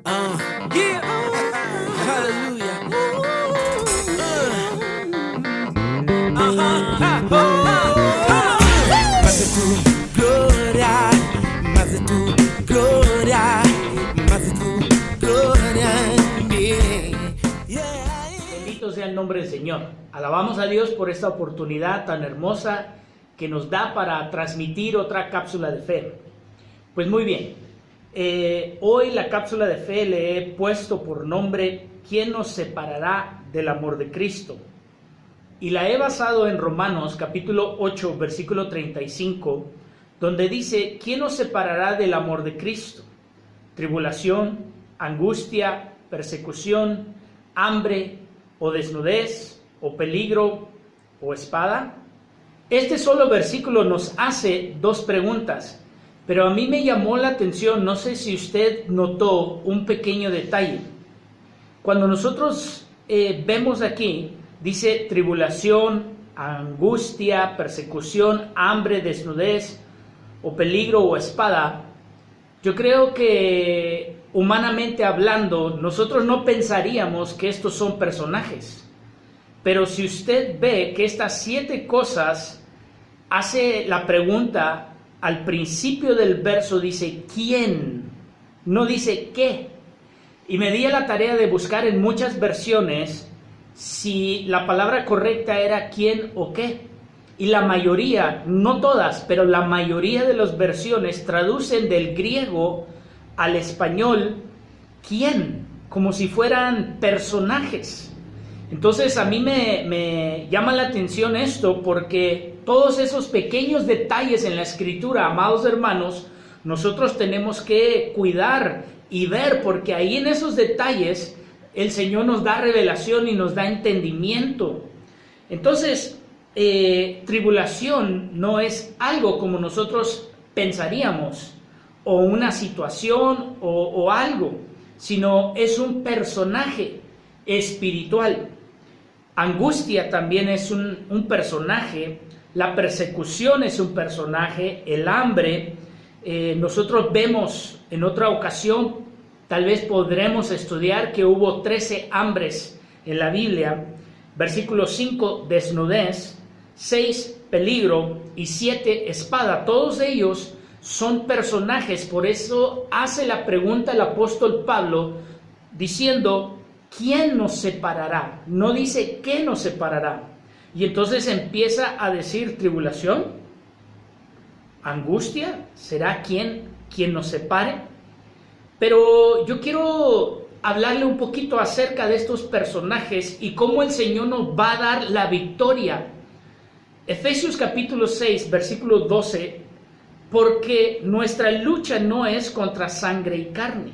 Yeah, hallelujah. Más de tu gloria, más de tu gloria, más de tu gloria. Bendito sea el nombre del Señor. Alabamos a Dios por esta oportunidad tan hermosa que nos da para transmitir otra cápsula de fe. Pues muy bien. Hoy la cápsula de fe le he puesto por nombre ¿Quién nos separará del amor de Cristo? Y la he basado en Romanos capítulo 8 versículo 35, donde dice: ¿quién nos separará del amor de Cristo? ¿Tribulación, angustia, persecución, hambre o desnudez o peligro o espada? Este solo versículo nos hace dos preguntas. Pero a mí me llamó la atención, no sé si usted notó un pequeño detalle. Cuando nosotros vemos aquí, dice tribulación, angustia, persecución, hambre, desnudez, o peligro o espada. Yo creo que humanamente hablando, nosotros no pensaríamos que estos son personajes. Pero si usted ve que estas 7 cosas, hace la pregunta. Al principio del verso dice ¿quién? No dice ¿qué? Y me di a la tarea de buscar en muchas versiones si la palabra correcta era quién o qué. Y la mayoría, no todas, pero la mayoría de las versiones traducen del griego al español quién, como si fueran personajes. Entonces a mí me llama la atención esto porque todos esos pequeños detalles en la escritura, amados hermanos, nosotros tenemos que cuidar y ver, porque ahí en esos detalles el Señor nos da revelación y nos da entendimiento. Entonces, tribulación no es algo como nosotros pensaríamos, o una situación o algo, sino es un personaje espiritual. Angustia también es un personaje, la persecución es un personaje, el hambre, nosotros vemos en otra ocasión, tal vez podremos estudiar que hubo 13 hambres en la Biblia, versículo 5, desnudez, 6, peligro y 7, espada. Todos ellos son personajes, por eso hace la pregunta el apóstol Pablo diciendo: ¿quién nos separará? No dice ¿qué nos separará? Y entonces empieza a decir tribulación, angustia, ¿será quién nos separe? Pero yo quiero hablarle un poquito acerca de estos personajes y cómo el Señor nos va a dar la victoria. Efesios capítulo 6, versículo 12, porque nuestra lucha no es contra sangre y carne,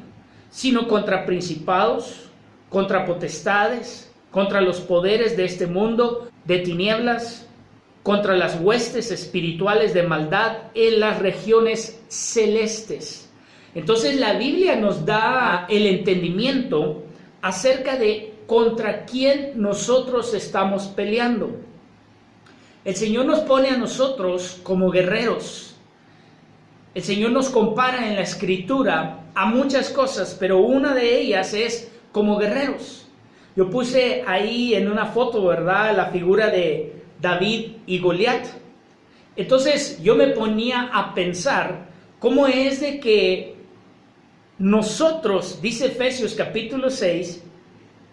sino contra principados, contra potestades, contra los poderes de este mundo de tinieblas, contra las huestes espirituales de maldad en las regiones celestes. Entonces la Biblia nos da el entendimiento acerca de contra quién nosotros estamos peleando. El Señor nos pone a nosotros como guerreros. El Señor nos compara en la Escritura a muchas cosas, pero una de ellas es como guerreros. Yo puse ahí en una foto, ¿verdad?, la figura de David y Goliat. Entonces yo me ponía a pensar cómo es de que nosotros, dice Efesios capítulo 6,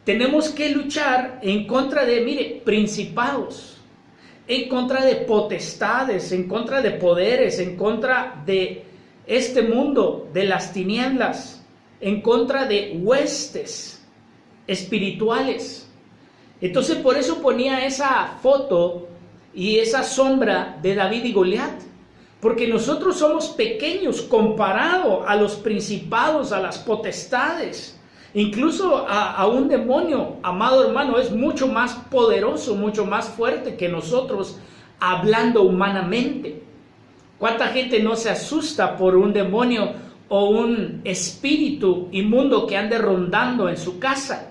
tenemos que luchar en contra de, principados, en contra de potestades, en contra de poderes, en contra de este mundo, de las tinieblas, en contra de huestes espirituales. Entonces por eso ponía esa foto y esa sombra de David y Goliat, porque nosotros somos pequeños comparado a los principados, a las potestades, incluso a un demonio, amado hermano, es mucho más poderoso, mucho más fuerte que nosotros hablando humanamente. ¿Cuánta gente no se asusta por un demonio o un espíritu inmundo que ande rondando en su casa?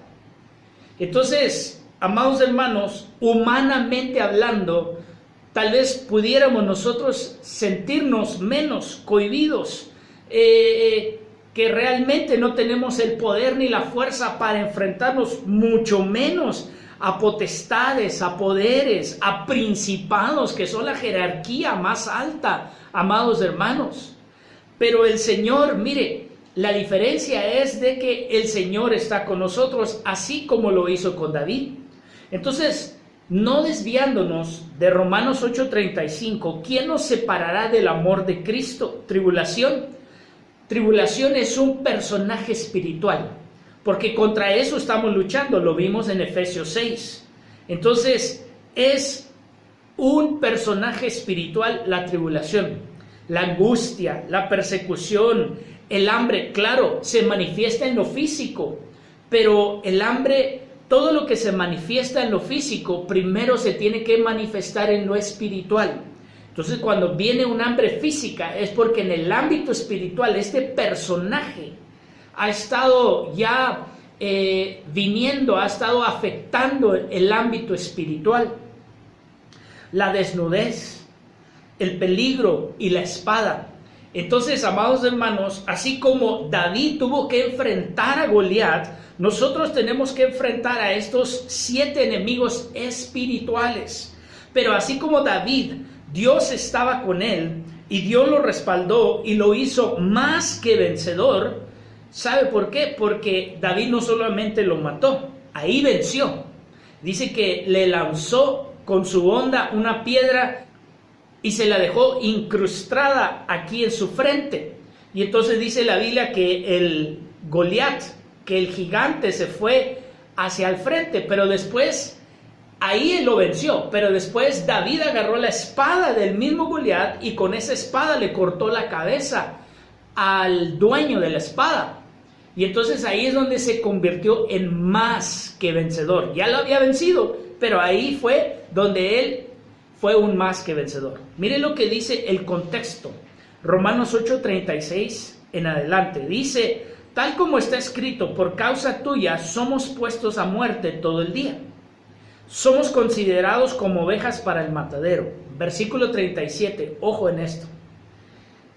Entonces, amados hermanos, humanamente hablando, tal vez pudiéramos nosotros sentirnos menos cohibidos, que realmente no tenemos el poder ni la fuerza para enfrentarnos, mucho menos a potestades, a poderes, a principados, que son la jerarquía más alta, amados hermanos. Pero el Señor, mire, la diferencia es de que el Señor está con nosotros, así como lo hizo con David. Entonces, no desviándonos de Romanos 8:35, ¿quién nos separará del amor de Cristo? Tribulación. Tribulación es un personaje espiritual, porque contra eso estamos luchando, lo vimos en Efesios 6. Entonces, es un personaje espiritual la tribulación, la angustia, la persecución, el hambre. Claro, se manifiesta en lo físico, pero el hambre, todo lo que se manifiesta en lo físico, primero se tiene que manifestar en lo espiritual. Entonces, cuando viene un hambre física, es porque en el ámbito espiritual este personaje ha estado ya viniendo, ha estado afectando el ámbito espiritual. La desnudez, el peligro y la espada. Entonces, amados hermanos, así como David tuvo que enfrentar a Goliat, nosotros tenemos que enfrentar a estos 7 enemigos espirituales. Pero así como David, Dios estaba con él y Dios lo respaldó y lo hizo más que vencedor. ¿Sabe por qué? Porque David no solamente lo mató, ahí venció. Dice que le lanzó con su honda una piedra y se la dejó incrustada aquí en su frente. Y entonces dice la Biblia que el Goliat, que el gigante, se fue hacia el frente, pero después ahí él lo venció. Pero después David agarró la espada del mismo Goliat y con esa espada le cortó la cabeza al dueño de la espada. Y entonces ahí es donde se convirtió en más que vencedor. Ya lo había vencido, pero ahí fue donde él fue un más que vencedor. Mire lo que dice el contexto. Romanos 8:36 en adelante. Dice, tal como está escrito, por causa tuya somos puestos a muerte todo el día. Somos considerados como ovejas para el matadero. Versículo 37, ojo en esto.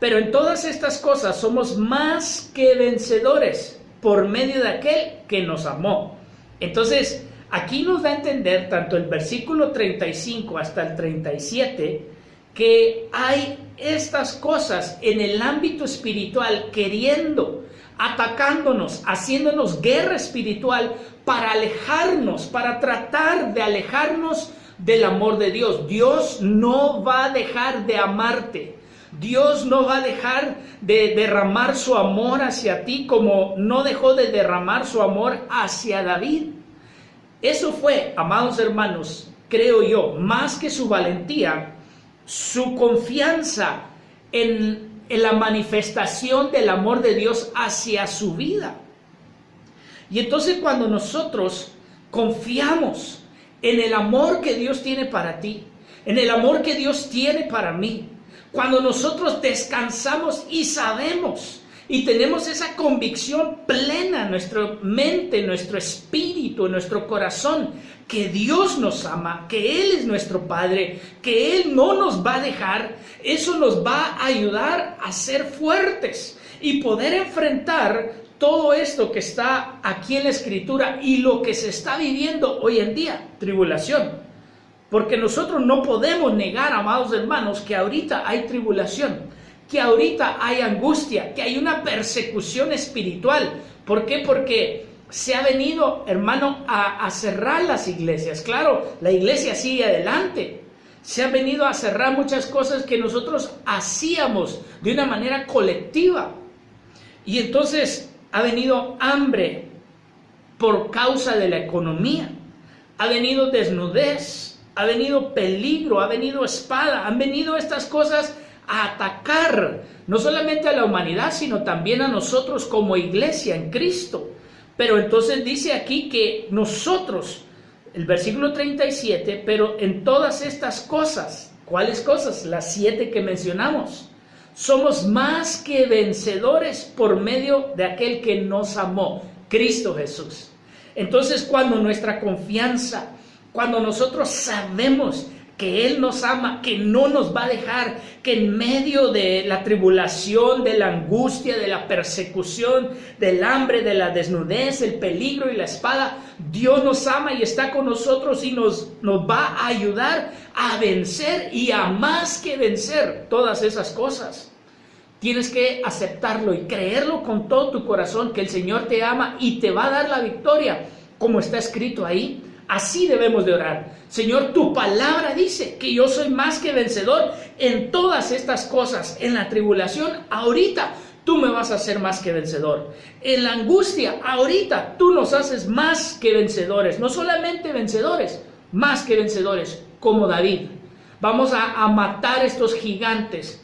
Pero en todas estas cosas somos más que vencedores por medio de aquel que nos amó. Entonces, aquí nos da a entender tanto el versículo 35 hasta el 37 que hay estas cosas en el ámbito espiritual queriendo, atacándonos, haciéndonos guerra espiritual para alejarnos, para tratar de alejarnos del amor de Dios. Dios no va a dejar de amarte. Dios no va a dejar de derramar su amor hacia ti como no dejó de derramar su amor hacia David. Eso fue, amados hermanos, creo yo, más que su valentía, su confianza en la manifestación del amor de Dios hacia su vida. Y entonces cuando nosotros confiamos en el amor que Dios tiene para ti, en el amor que Dios tiene para mí, cuando nosotros descansamos y sabemos y tenemos esa convicción plena en nuestra mente, en nuestro espíritu, en nuestro corazón, que Dios nos ama, que Él es nuestro Padre, que Él no nos va a dejar, eso nos va a ayudar a ser fuertes y poder enfrentar todo esto que está aquí en la Escritura y lo que se está viviendo hoy en día, tribulación. Porque nosotros no podemos negar, amados hermanos, que ahorita hay tribulación, que ahorita hay angustia, que hay una persecución espiritual. ¿Por qué? Porque se ha venido, hermano, a cerrar las iglesias. Claro, la iglesia sigue adelante. Se ha venido a cerrar muchas cosas que nosotros hacíamos de una manera colectiva. Y entonces ha venido hambre por causa de la economía. Ha venido desnudez. Ha venido peligro, ha venido espada, han venido estas cosas a atacar no solamente a la humanidad, sino también a nosotros como iglesia en Cristo. Pero entonces dice aquí que nosotros, el versículo 37, pero en todas estas cosas, ¿cuáles cosas? Las 7 que mencionamos. Somos más que vencedores por medio de aquel que nos amó, Cristo Jesús. Entonces, cuando nuestra confianza, cuando nosotros sabemos que Él nos ama, que no nos va a dejar, que en medio de la tribulación, de la angustia, de la persecución, del hambre, de la desnudez, el peligro y la espada, Dios nos ama y está con nosotros y nos va a ayudar a vencer y a más que vencer todas esas cosas. Tienes que aceptarlo y creerlo con todo tu corazón, que el Señor te ama y te va a dar la victoria, como está escrito ahí. Así debemos de orar. Señor, tu palabra dice que yo soy más que vencedor en todas estas cosas. En la tribulación, ahorita tú me vas a hacer más que vencedor. En la angustia, ahorita tú nos haces más que vencedores. No solamente vencedores, más que vencedores, como David. Vamos a matar estos gigantes.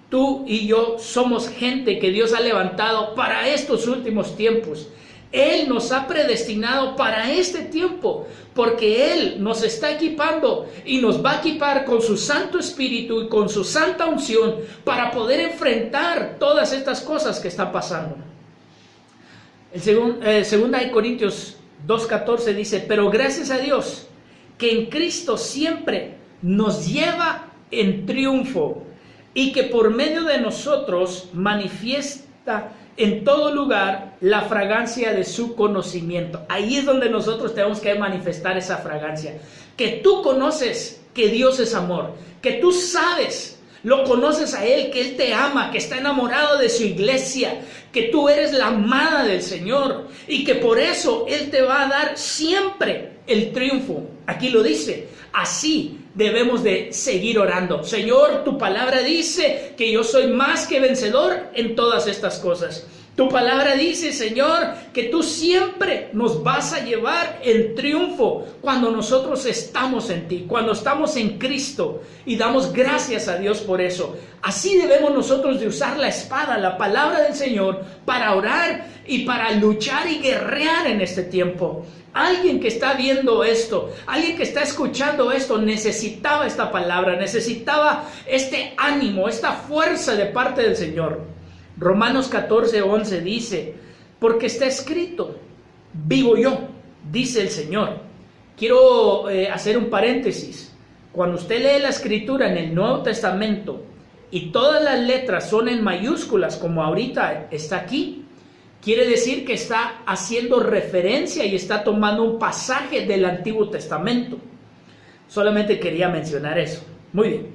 Tú y yo somos gente que Dios ha levantado para estos últimos tiempos. Él nos ha predestinado para este tiempo, porque Él nos está equipando y nos va a equipar con su Santo Espíritu y con su Santa Unción para poder enfrentar todas estas cosas que están pasando. Segunda de Corintios 2:14 dice, pero gracias a Dios que en Cristo siempre nos lleva en triunfo y que por medio de nosotros manifiesta en todo lugar la fragancia de su conocimiento. Ahí es donde nosotros tenemos que manifestar esa fragancia. Que tú conoces que Dios es amor, que tú sabes, lo conoces a Él, que Él te ama, que está enamorado de su iglesia, que tú eres la amada del Señor y que por eso Él te va a dar siempre el triunfo. Aquí lo dice, así debemos de seguir orando. Señor, tu palabra dice que yo soy más que vencedor en todas estas cosas. Tu palabra dice, Señor, que tú siempre nos vas a llevar en triunfo cuando nosotros estamos en ti, cuando estamos en Cristo, y damos gracias a Dios por eso. Así debemos nosotros de usar la espada, la palabra del Señor, para orar y para luchar y guerrear en este tiempo. Alguien que está viendo esto, alguien que está escuchando esto, necesitaba esta palabra, necesitaba este ánimo, esta fuerza de parte del Señor. Romanos 14:11 dice, porque está escrito, vivo yo, dice el Señor. Quiero hacer un paréntesis. Cuando usted lee la escritura en el Nuevo Testamento y todas las letras son en mayúsculas, como ahorita está aquí, quiere decir que está haciendo referencia y está tomando un pasaje del Antiguo Testamento. Solamente quería mencionar eso. Muy bien,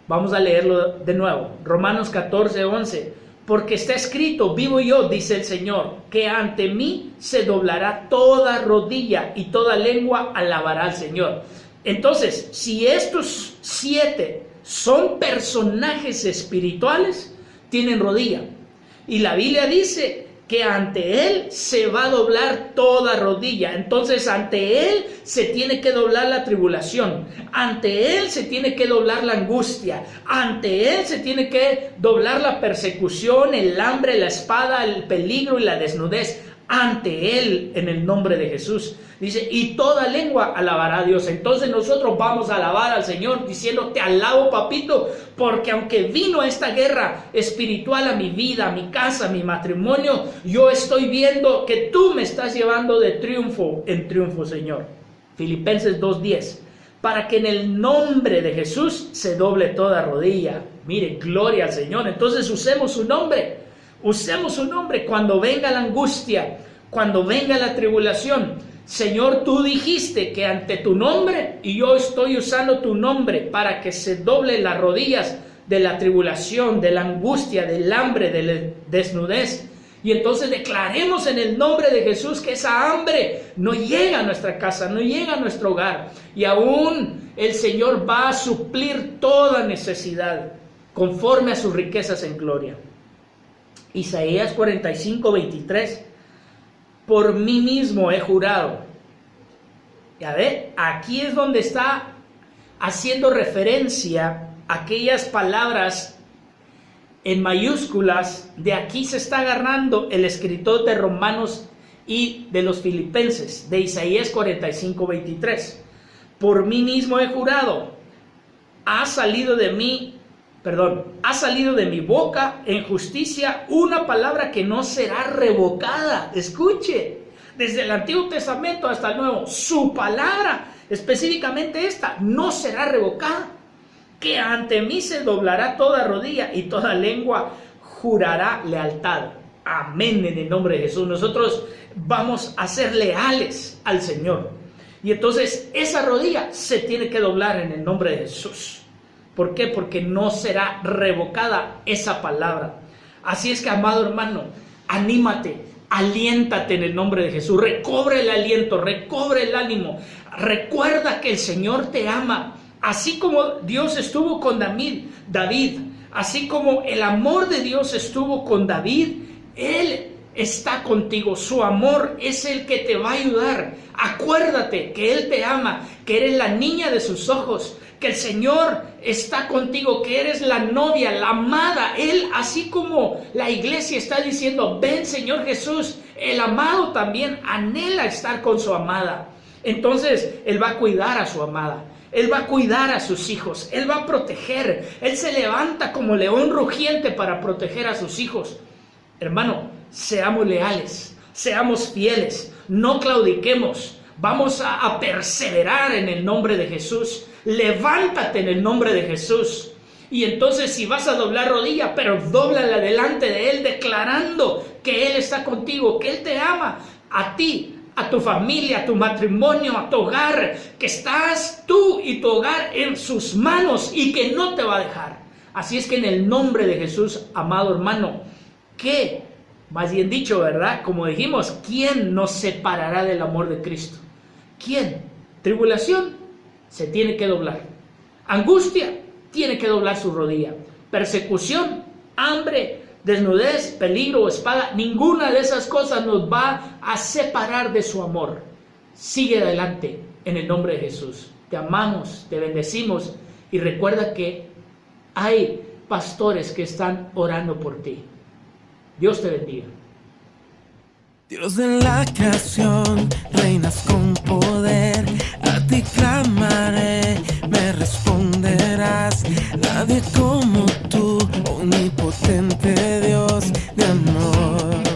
vamos a leerlo de nuevo. Romanos 14:11. Porque está escrito, vivo yo, dice el Señor, que ante mí se doblará toda rodilla y toda lengua alabará al Señor. Entonces, si estos 7 son personajes espirituales, tienen rodilla. Y la Biblia dice que ante Él se va a doblar toda rodilla. Entonces ante Él se tiene que doblar la tribulación, ante Él se tiene que doblar la angustia, ante Él se tiene que doblar la persecución, el hambre, la espada, el peligro y la desnudez. Ante Él, en el nombre de Jesús. Dice, y toda lengua alabará a Dios. Entonces nosotros vamos a alabar al Señor diciendo, te alabo, papito, porque aunque vino esta guerra espiritual a mi vida, a mi casa, a mi matrimonio, yo estoy viendo que tú me estás llevando de triunfo en triunfo, Señor. Filipenses 2:10. Para que en el nombre de Jesús se doble toda rodilla. Mire, gloria al Señor. Entonces usemos su nombre. Usemos su nombre cuando venga la angustia, cuando venga la tribulación. Señor, tú dijiste que ante tu nombre, y yo estoy usando tu nombre para que se doblen las rodillas de la tribulación, de la angustia, del hambre, de la desnudez. Y entonces declaremos en el nombre de Jesús que esa hambre no llega a nuestra casa, no llega a nuestro hogar. Y aún el Señor va a suplir toda necesidad conforme a sus riquezas en gloria. Isaías 45:23. Por mí mismo he jurado. Ya ve, aquí es donde está haciendo referencia a aquellas palabras en mayúsculas. De aquí se está agarrando el escritor de Romanos y de los Filipenses, de Isaías 45:23. Por mí mismo he jurado, ha salido de mi boca en justicia una palabra que no será revocada. Escuche, desde el Antiguo Testamento hasta el Nuevo, su palabra específicamente esta, no será revocada, que ante mí se doblará toda rodilla y toda lengua jurará lealtad. Amén, en el nombre de Jesús. Nosotros vamos a ser leales al Señor. Y entonces esa rodilla se tiene que doblar en el nombre de Jesús. ¿Por qué? Porque no será revocada esa palabra. Así es que, amado hermano, anímate, aliéntate en el nombre de Jesús. Recobre el aliento, recobre el ánimo. Recuerda que el Señor te ama. Así como Dios estuvo con David, así como el amor de Dios estuvo con David, Él está contigo. Su amor es el que te va a ayudar. Acuérdate que Él te ama, que eres la niña de sus ojos, que el Señor está contigo, que eres la novia, la amada. Él, así como la iglesia está diciendo, ven Señor Jesús, el amado también anhela estar con su amada. Entonces Él va a cuidar a su amada. Él va a cuidar a sus hijos. Él va a proteger. Él se levanta como león rugiente para proteger a sus hijos. Hermano, seamos leales, seamos fieles, no claudiquemos. Vamos a perseverar en el nombre de Jesús. Levántate en el nombre de Jesús. Y entonces si vas a doblar rodilla, pero dóblala delante de Él, declarando que Él está contigo, que Él te ama, a ti, a tu familia, a tu matrimonio, a tu hogar, que estás tú y tu hogar en sus manos y que no te va a dejar. Así es que en el nombre de Jesús, amado hermano, que, más bien dicho, ¿verdad? Como dijimos, ¿quién nos separará del amor de Cristo? ¿Quién? Tribulación, se tiene que doblar. Angustia, tiene que doblar su rodilla. Persecución, hambre, desnudez, peligro o espada, ninguna de esas cosas nos va a separar de su amor. Sigue adelante en el nombre de Jesús. Te amamos, te bendecimos y recuerda que hay pastores que están orando por ti. Dios te bendiga. Dios de la creación, reinas con poder, a ti clamaré, me responderás. Nadie como tú, omnipotente Dios de amor.